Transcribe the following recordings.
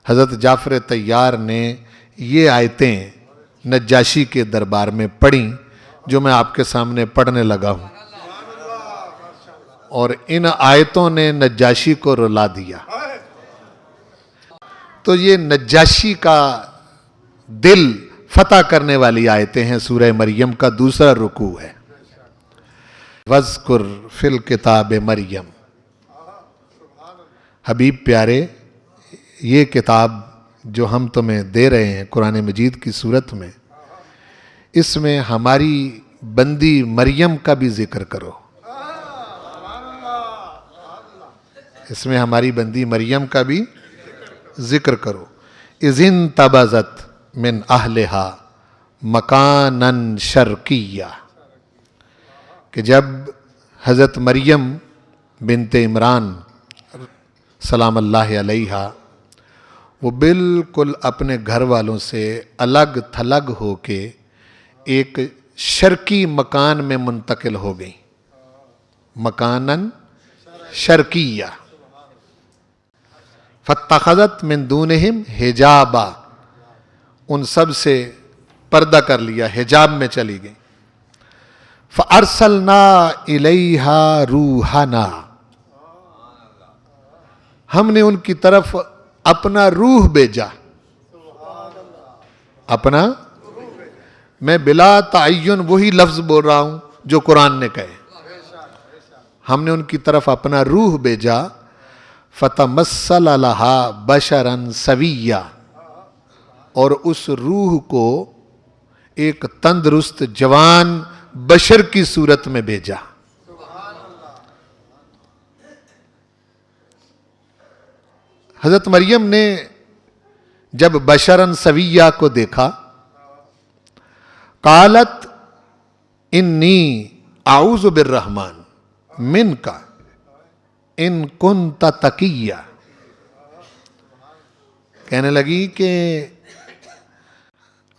حضرت جعفر طیار نے یہ آیتیں نجاشی کے دربار میں پڑھیں جو میں آپ کے سامنے پڑھنے لگا ہوں، اور ان آیتوں نے نجاشی کو رلا دیا۔ تو یہ نجاشی کا دل فتح کرنے والی آیتیں ہیں۔ سورہ مریم کا دوسرا رکوع ہے، وَاذْكُرْ فِي الْكِتَابِ مریم۔ حبیب پیارے، یہ کتاب جو ہم تمہیں دے رہے ہیں قرآن مجید کی صورت میں، اس میں ہماری بندی مریم کا بھی ذکر کرو، اس میں ہماری بندی مریم کا بھی ذکر کرو۔ اِذِ انتبذت من اہلہا مکاناً شرقیہ، کہ جب حضرت مریم بنت عمران سلام اللہ علیہا وہ بالکل اپنے گھر والوں سے الگ تھلگ ہو کے ایک شرقی مکان میں منتقل ہو گئی، مکاناً شرقیہ، فاتخذت من دونہم حجابا، ان سب سے پردہ کر لیا، حجاب میں چلی گئی۔ فارسلنا الیہا روحنا، ہم نے ان کی طرف اپنا روح بھیجا، اپنا، میں بلا تعین وہی لفظ بول رہا ہوں جو قرآن نے کہے، ہم نے ان کی طرف اپنا روح بھیجا، فتمثل لہا بشرا سویا، اور اس روح کو ایک تندرست جوان بشر کی صورت میں بھیجا۔ حضرت مریم نے جب بشرا سویا کو دیکھا، قالت انی اعوذ بالرحمن منک ان کنت تقیہ، کہنے لگی کہ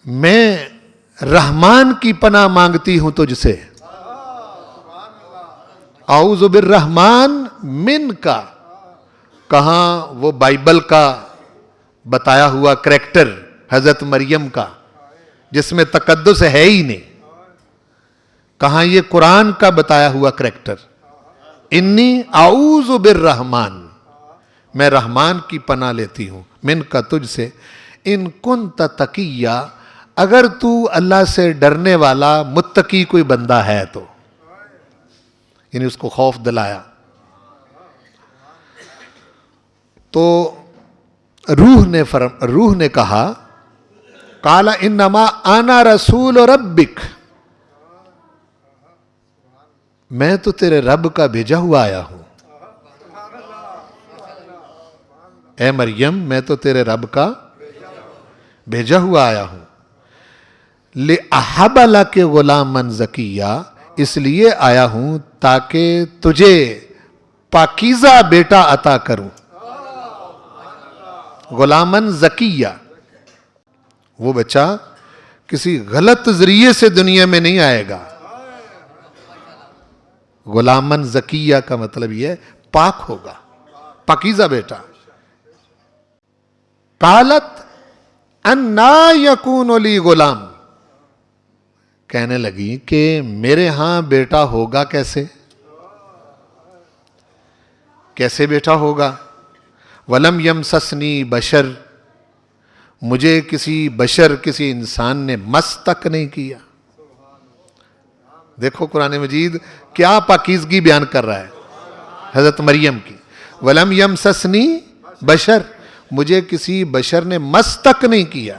میں رحمان کی پناہ مانگتی ہوں تجھ سے، اعوذ بالرحمن منک، کہاں وہ بائبل کا بتایا ہوا کریکٹر حضرت مریم کا جس میں تقدس ہے ہی نہیں، کہاں یہ قرآن کا بتایا ہوا کریکٹر، انی اعوذ بالرحمن، میں رحمان کی پناہ لیتی ہوں، من کا تجھ سے، ان کنت تقیہ، اگر تو اللہ سے ڈرنے والا متقی کوئی بندہ ہے تو، یعنی اس کو خوف دلایا۔ تو روح نے کہا، قال انما انا رسول ربک، میں تو تیرے رب کا بھیجا ہوا آیا ہوں، اے مریم میں تو تیرے رب کا بھیجا ہوا آیا ہوں، لِأَحَبَ لَكَ غُلَامًا زَكِيًّا، اس لیے آیا ہوں تاکہ تجھے پاکیزہ بیٹا عطا کروں، غلامً زکیہ، وہ بچہ کسی غلط ذریعے سے دنیا میں نہیں آئے گا، غلامً زکیہ کا مطلب یہ پاک ہوگا، پاکیزہ بیٹا۔ قالت انا یکون لی غلام، کہنے لگی کہ میرے ہاں بیٹا ہوگا کیسے، کیسے بیٹا ہوگا، ولم یمسسنی بشر، مجھے کسی بشر کسی انسان نے مس تک نہیں کیا۔ دیکھو قرآن مجید کیا پاکیزگی بیان کر رہا ہے حضرت مریم کی، ولم یمسسنی بشر، مجھے کسی بشر نے مس تک نہیں کیا،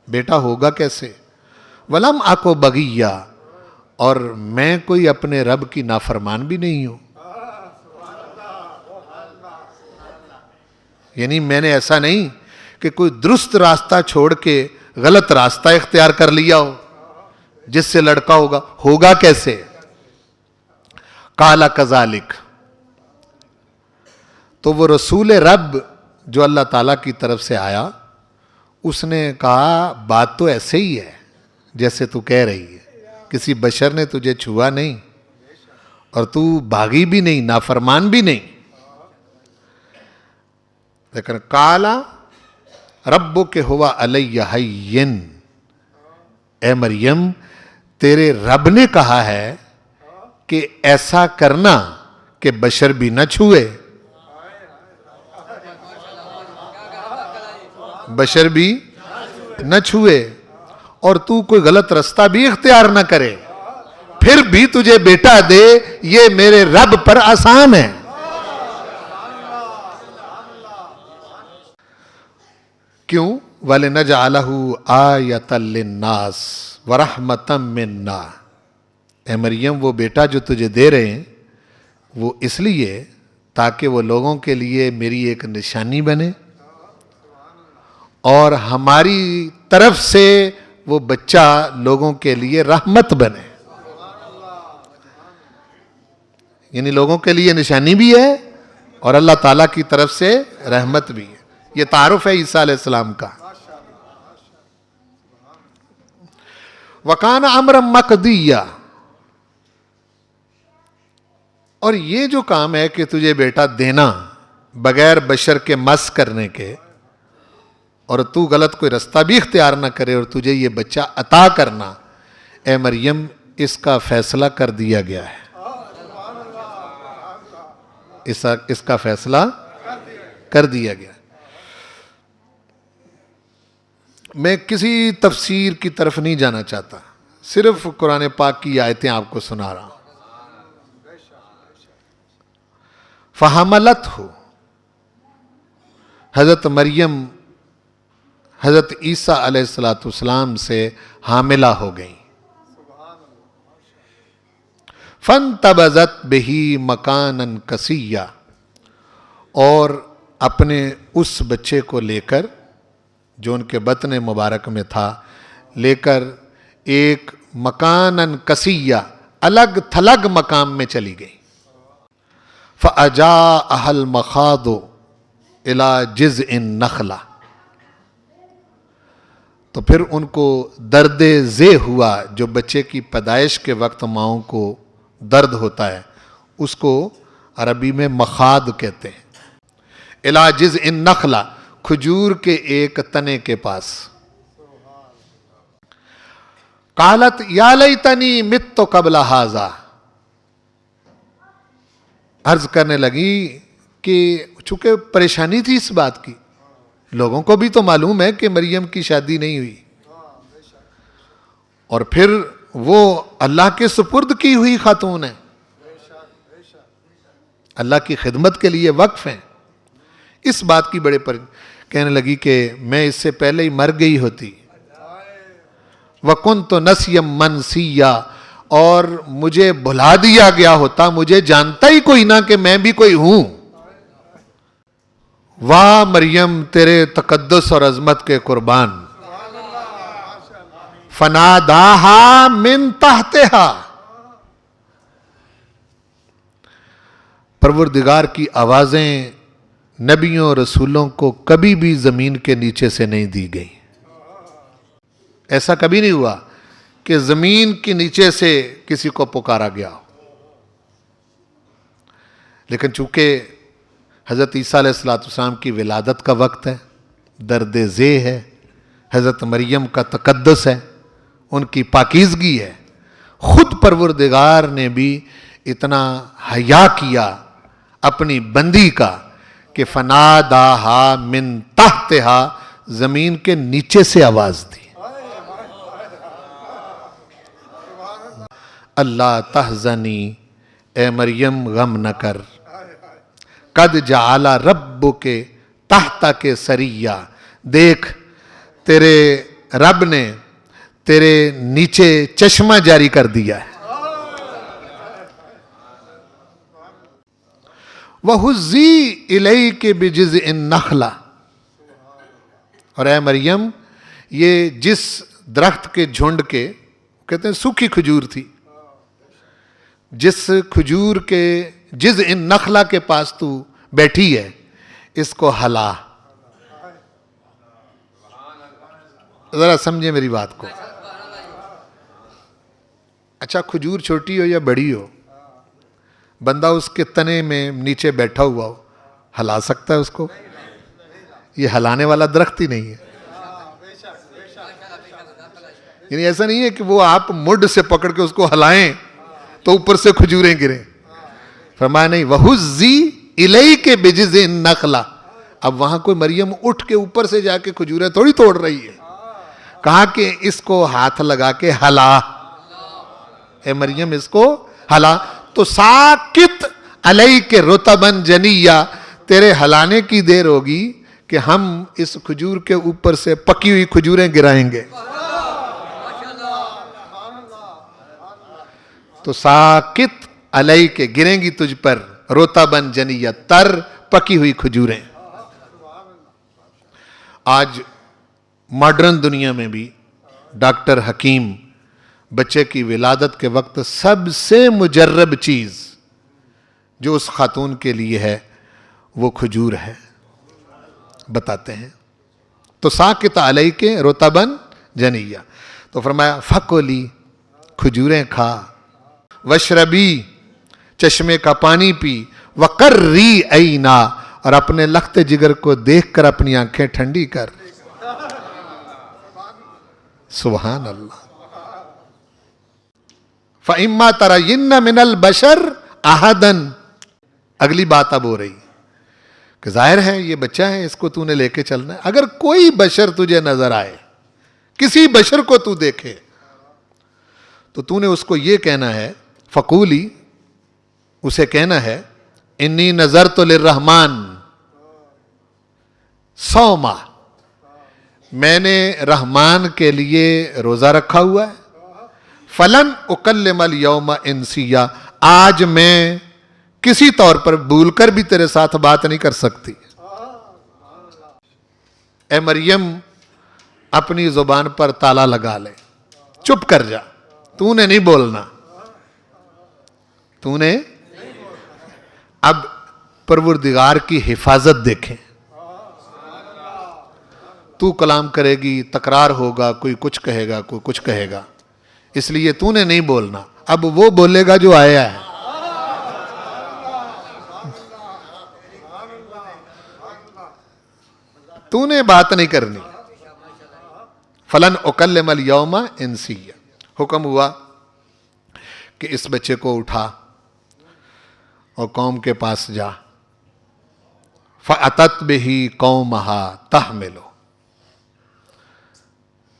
بیٹا ہوگا کیسے، ولم اکو بغیہ، اور میں کوئی اپنے رب کی نافرمان بھی نہیں ہوں، یعنی میں نے ایسا نہیں کہ کوئی درست راستہ چھوڑ کے غلط راستہ اختیار کر لیا ہو جس سے لڑکا ہوگا کیسے۔ قال کذالک، تو وہ رسول رب جو اللہ تعالیٰ کی طرف سے آیا، اس نے کہا بات تو ایسے ہی ہے جیسے تو کہہ رہی ہے، کسی بشر نے تجھے چھوا نہیں اور تو بھاگی بھی نہیں، نافرمان بھی نہیں، لیکن کالا ربک ہوا علیہ ہین، اے مریم تیرے رب نے کہا ہے کہ ایسا کرنا کہ بشر بھی نہ چھوئے، بشر بھی نہ چھوئے، اور تو کوئی غلط رستہ بھی اختیار نہ کرے، پھر بھی تجھے بیٹا دے، یہ میرے رب پر آسان ہے۔ کیوں؟ وَلِنَجْعَلَهُ آیَةً لِلنَّاسِ وَرَحْمَةً مِنَّا، اے مریم وہ بیٹا جو تجھے دے رہے ہیں وہ اس لیے تاکہ وہ لوگوں کے لیے میری ایک نشانی بنے، اور ہماری طرف سے وہ بچہ لوگوں کے لیے رحمت بنے، یعنی لوگوں کے لیے نشانی بھی ہے اور اللہ تعالیٰ کی طرف سے رحمت بھی ہے۔ یہ تعارف ہے عیسیٰ علیہ السلام کا۔ وَكَانَ أَمْرًا مَقْضِيًّا، اور یہ جو کام ہے کہ تجھے بیٹا دینا بغیر بشر کے مس کرنے کے، اور تو غلط کوئی رستہ بھی اختیار نہ کرے، اور تجھے یہ بچہ عطا کرنا، اے مریم اس کا فیصلہ کر دیا گیا ہے، اس کا فیصلہ کر دیا گیا۔ میں کسی تفسیر کی طرف نہیں جانا چاہتا، صرف قرآن پاک کی آیتیں آپ کو سنا رہا ہوں۔ فَحَمَلَتْهُ، حضرت مریم حضرت عیسیٰ علیہ السلام سے حاملہ ہو گئیں۔ فَانْتَبَذَتْ بِهِ مَكَانًا قَصِيًّا، اور اپنے اس بچے کو لے کر جو ان کے بطن مبارک میں تھا، لے کر ایک مکانن قصیّا، الگ تھلگ مقام میں چلی گئی۔ فَأَجَاءَهَا الْمَخَاضُ إِلَى جِذْعِ النَّخْلَةِ، تو پھر ان کو درد ذے ہوا، جو بچے کی پیدائش کے وقت ماؤں کو درد ہوتا ہے، اس کو عربی میں مخاض کہتے ہیں۔ إِلَى جِذْعِ النَّخْلَةِ، کھجور کے ایک تنے کے پاس۔ قالت یا لیتنی مت قبل ھذا، عرض کرنے لگی کہ چونکہ پریشانی تھی اس بات کی، لوگوں کو بھی تو معلوم ہے کہ مریم کی شادی نہیں ہوئی، اور پھر وہ اللہ کے سپرد کی ہوئی خاتون ہے، اللہ کی خدمت کے لیے وقف ہیں، اس بات کی بڑے کہنے لگی کہ میں اس سے پہلے ہی مر گئی ہوتی، وَكُنْتُ نَسْيًا مَنْسِيًّا، اور مجھے بھلا دیا گیا ہوتا، مجھے جانتا ہی کوئی نہ کہ میں بھی کوئی ہوں۔ واہ مریم تیرے تقدس اور عظمت کے قربان۔ فَنَادَاهَا مِن تَحْتِهَا، پروردگار کی آوازیں نبیوں رسولوں کو کبھی بھی زمین کے نیچے سے نہیں دی گئی، ایسا کبھی نہیں ہوا کہ زمین کے نیچے سے کسی کو پکارا گیا ہو۔ لیکن چونکہ حضرت عیسیٰ علیہ السلام کی ولادت کا وقت ہے، درد ذے ہے، حضرت مریم کا تقدس ہے، ان کی پاکیزگی ہے، خود پروردگار نے بھی اتنا حیا کیا اپنی بندی کا کہ فناداہا من تحتہا، زمین کے نیچے سے آواز دی، اللہ تحزنی، اے مریم غم نہ کر، قد جعل ربک تحتک سریا، دیکھ تیرے رب نے تیرے نیچے چشمہ جاری کر دیا ہے۔ وَهُزِّي إِلَيْكِ بِجِذْعِ النَّخْلَةِ، اور اے مریم یہ جس درخت کے جھنڈ کے، کہتے ہیں سوکھی کھجور تھی، جس کھجور کے جذع النخلہ کے پاس تو بیٹھی ہے، اس کو ہلا۔ ذرا سمجھیں میری بات کو، اچھا کھجور چھوٹی ہو یا بڑی ہو، بندہ اس کے تنے میں نیچے بیٹھا ہوا ہو، ہلا سکتا ہے اس کو؟ یہ ہلانے والا درخت ہی نہیں ہے. یعنی ایسا نہیں ہے کہ وہ آپ مڈ سے پکڑ کے اس کو ہلائیں تو اوپر سے کھجوریں گریں. فرمایا نہیں، وَهُزِّي إِلَيْكَ بِجِذْعِ النَّخْلَةِ. اب وہاں کوئی مریم اٹھ کے اوپر سے جا کے کھجوریں تھوڑی توڑ رہی ہے. کہا کہ اس کو ہاتھ لگا کے ہلا، اے مریم اس کو ہلا. تو ساکت علیک رطبا جنیا، تیرے ہلانے کی دیر ہوگی کہ ہم اس کھجور کے اوپر سے پکی ہوئی کھجوریں گرائیں گے. تو ساکت علیک، گریں گی تجھ پر، رطبا جنیا، تر پکی ہوئی کھجوریں. آج ماڈرن دنیا میں بھی ڈاکٹر حکیم بچے کی ولادت کے وقت سب سے مجرب چیز جو اس خاتون کے لیے ہے وہ کھجور ہے، بتاتے ہیں. تو ساکت علیک رطبا جنیا. تو فرمایا فکلی، کھجوریں کھا، وشربی، چشمے کا پانی پی، وقری عینا، اور اپنے لخت جگر کو دیکھ کر اپنی آنکھیں ٹھنڈی کر. سبحان اللہ. فَإِمَّا تَرَيِنَّ مِنَ الْبَشَرِ أَحَدًا. اگلی بات اب ہو رہی کہ ظاہر ہے یہ بچہ ہے، اس کو تو نے لے کے چلنا ہے. اگر کوئی بشر تجھے نظر آئے، کسی بشر کو تو دیکھے، تو نے اس کو یہ کہنا ہے، فقولی، اسے کہنا ہے، انی نظرت للرحمن صوما، میں نے رحمان کے لیے روزہ رکھا ہوا ہے. فلن اکلم اليوم انسیا، آج میں کسی طور پر بھول کر بھی تیرے ساتھ بات نہیں کر سکتی. اے مریم اپنی زبان پر تالا لگا لے، چپ کر جا، تو نے نہیں بولنا. تو نے اب پروردگار کی حفاظت دیکھیں. تو کلام کرے گی، تکرار ہوگا، کوئی کچھ کہے گا، کوئی کچھ کہے گا، اس لیے تو نے نہیں بولنا. اب وہ بولے گا جو آیا ہے. تو نے بات نہیں کرنی. فلن اکلم اليوم انسیا. حکم ہوا کہ اس بچے کو اٹھا اور قوم کے پاس جا. فَأَتَتْ بِهِ قَوْمَهَا تَحْمِلُ.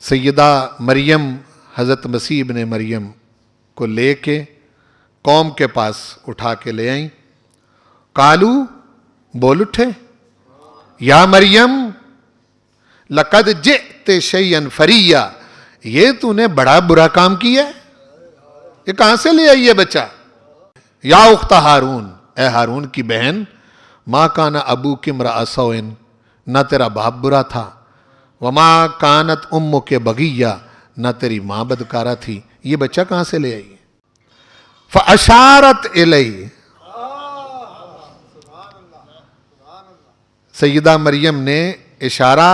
سیدہ مریم حضرت مسیح ابن مریم کو لے کے قوم کے پاس اٹھا کے لے آئیں. قالو، بول اٹھے، یا مریم لقد جئت شیئا فریا، یہ تو نے بڑا برا کام کیا ہے. یہ کہاں سے لے آئی ہے بچہ؟ یا اخت ہارون، اے ہارون کی بہن، ما کان ابوک امرأ سوء، نہ تیرا باپ برا تھا، وما کانت امک بغیہ، نہ تیری ماں بدکارہ تھی. یہ بچہ کہاں سے لے آئی؟ فاشارت الیہ، سیدہ مریم نے اشارہ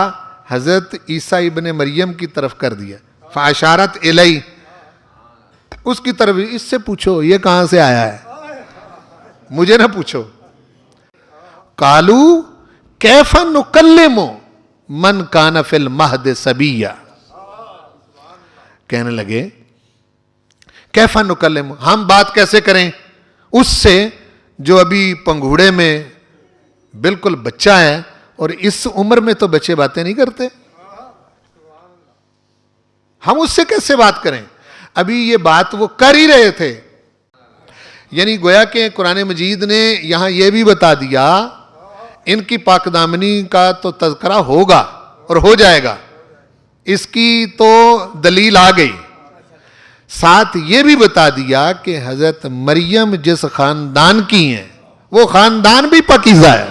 حضرت عیسیٰ ابن مریم کی طرف کر دیا. فاشارت الیہ، اس کی طرف. اس سے پوچھو یہ کہاں سے آیا ہے، مجھے نہ پوچھو. قالو کیف نکلم من کان فی المہد صبیا، کہنے لگے کیف نکلم، ہم بات کیسے کریں اس سے جو ابھی پنگھوڑے میں بالکل بچہ ہے، اور اس عمر میں تو بچے باتیں نہیں کرتے. ہم اس سے کیسے بات کریں؟ ابھی یہ بات وہ کر ہی رہے تھے. یعنی گویا کہ قرآن مجید نے یہاں یہ بھی بتا دیا ان کی پاک دامنی کا تو تذکرہ ہوگا اور ہو جائے گا، اس کی تو دلیل آ گئی. ساتھ یہ بھی بتا دیا کہ حضرت مریم جس خاندان کی ہیں وہ خاندان بھی پاکیزہ ہے.